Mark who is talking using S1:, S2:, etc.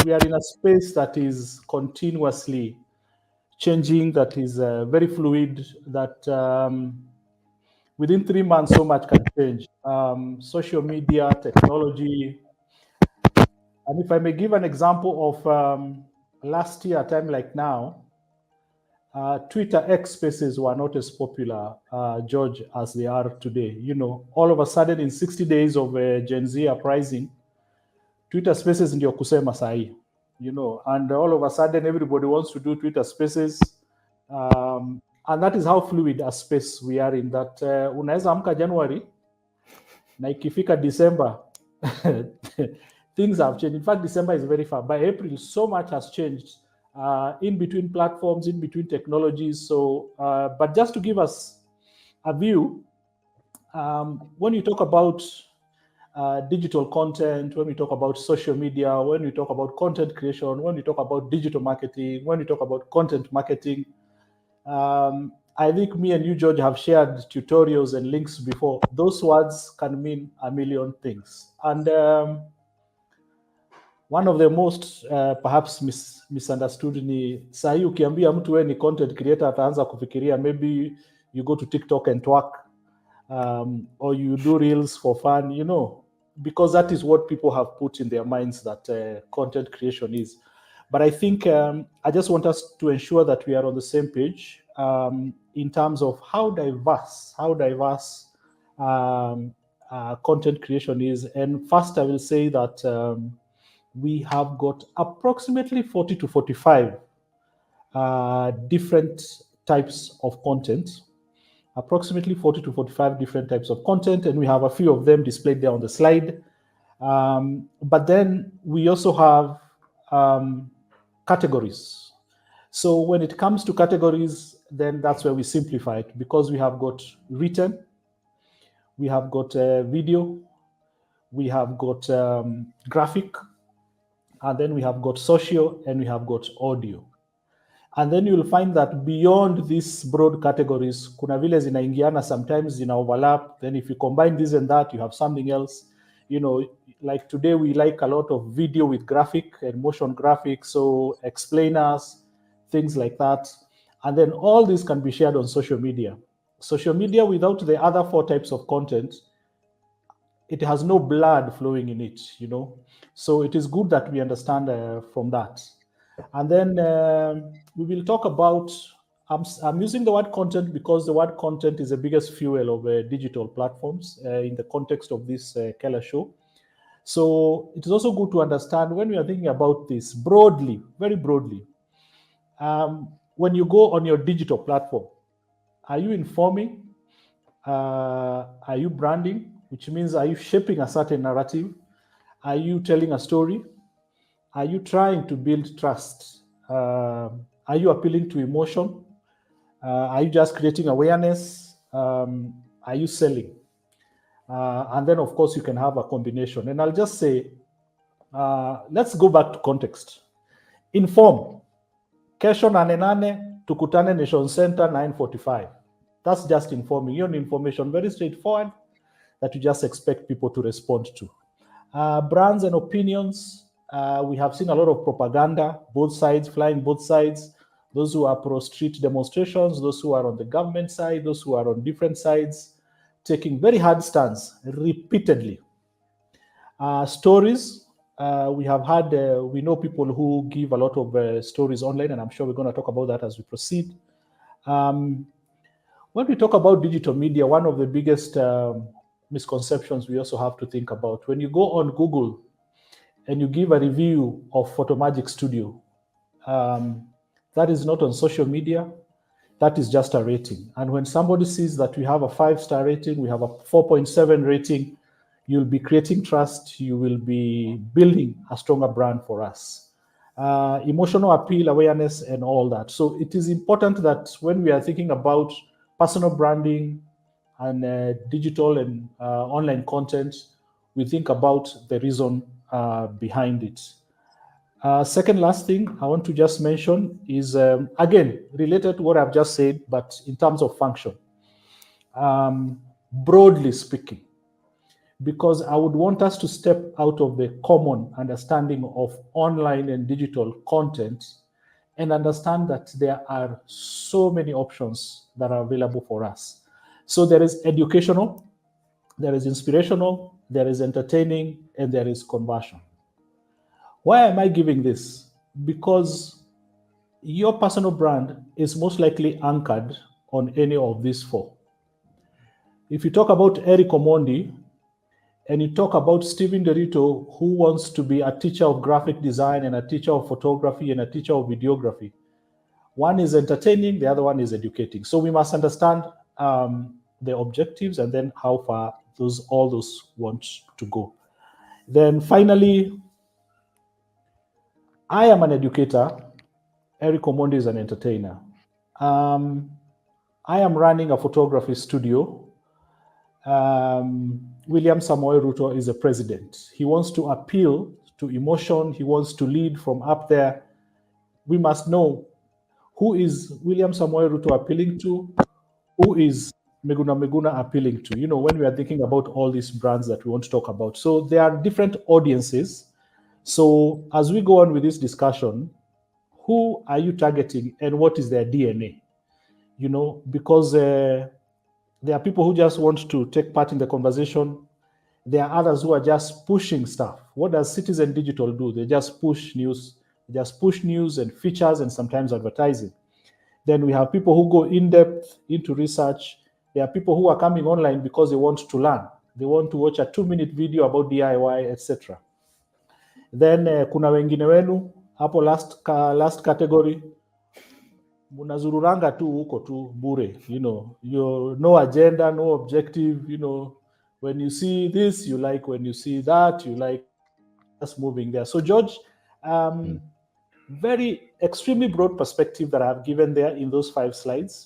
S1: we are in a space that is continuously changing, that is very fluid, that within 3 months, so much can change. Social media, technology. And if I may give an example of last year, a time like now, Twitter X spaces were not as popular, George, as they are today. You know, all of a sudden in 60 days of Gen Z uprising, Twitter spaces ndio kusema sahi, you know, and all of a sudden everybody wants to do Twitter spaces. And that is how fluid a space we are in, that unaweza amka January na ikifika December things have changed. In fact, December is very far. By April, so much has changed in between platforms, in between technologies. So, but just to give us a view, when you talk about digital content, when we talk about social media, when we talk about content creation, when we talk about digital marketing, when we talk about content marketing, I think me and you, George, have shared tutorials and links before. Those words can mean a million things. And one of the most perhaps misunderstood ni sahi ukiambia mtu wewe ni content creator ataanza kufikiria maybe you go to TikTok and twerk, or you do reels for fun, you know, because that is what people have put in their minds that content creation is. But I think I just want us to ensure that we are on the same page in terms of how diverse content creation is. And first, I will say that we have got approximately 40 to 45 different types of content. Approximately 40 to 45 different types of content, and we have a few of them displayed there on the slide. But then we also have categories. So when it comes to categories, then that's where we simplify it, because we have got written, we have got video, we have got graphic, and then we have got social, and we have got audio. And then you'll find that beyond these broad categories, kuna vile zinaingiana, sometimes zina overlap. Then if you combine this and that, you have something else. You know, like today we like a lot of video with graphic and motion graphics, so explainers, things like that. And then all this can be shared on social media. Social media, without the other 4 types of content, it has no blood flowing in it, you know. So it is good that we understand from that. And then we will talk about, I'm using the word content because the word content is the biggest fuel of digital platforms in the context of this Kela show. So it is also good to understand when we are thinking about this broadly, very broadly. When you go on your digital platform, are you informing? Are you branding? Which means, are you shaping a certain narrative? Are you telling a story? Are you trying to build trust? Are you appealing to emotion? Are you just creating awareness? Are you selling? And then, of course, you can have a combination. And I'll just say, let's go back to context. Inform. Kesho nane tukutane Nation Center 9:45. That's just informing. Your information, very straightforward, that you just expect people to respond to. Brands and opinions. We have seen a lot of propaganda, both sides, flying both sides. Those who are pro-street demonstrations, those who are on the government side, those who are on different sides, taking very hard stance repeatedly. Stories. We have had, we know people who give a lot of stories online, and I'm sure we're going to talk about that as we proceed. When we talk about digital media, one of the biggest misconceptions we also have to think about, when you go on Google and you give a review of Photomagic Studio, that is not on social media, that is just a rating. And when somebody sees that we have a 5-star rating, we have a 4.7 rating, you'll be creating trust, you will be building a stronger brand for us. Emotional appeal, awareness, and all that. So it is important that when we are thinking about personal branding and digital and online content, we think about the reason behind it. Second last thing I want to just mention is, again, related to what I've just said, but in terms of function. Broadly speaking, because I would want us to step out of the common understanding of online and digital content and understand that there are so many options that are available for us. So there is educational, there is inspirational, there is entertaining, and there is conversion. Why am I giving this? Because your personal brand is most likely anchored on any of these four. If you talk about Eric Omondi and you talk about Steven Derito, who wants to be a teacher of graphic design and a teacher of photography and a teacher of videography, one is entertaining, the other one is educating. So we must understand the objectives and then how far all those want to go. Then finally, I am an educator. Eric Omondi is an entertainer. I am running a photography studio. William Samoei Ruto is a president. He wants to appeal to emotion. He wants to lead from up there. We must know who is William Samoei Ruto appealing to, who is Meguna appealing to, when we are thinking about all these brands that we want to talk about. So there are different audiences. So as we go on with this discussion, who are you targeting and what is their DNA? Because there are people who just want to take part in the conversation. There are others who are just pushing stuff. What does Citizen Digital do? They just push news. They just push news and features and sometimes advertising. Then we have people who go in depth into research. There are people who are coming online because they want to learn. They want to watch a 2-minute video about DIY, etc. Then kuna wengine wenu hapo last category, munazururanga tu huko tu bure, no agenda, no objective, when you see this you like, when you see that you like, just moving there. So George, very extremely broad perspective that I've given there in those 5 slides.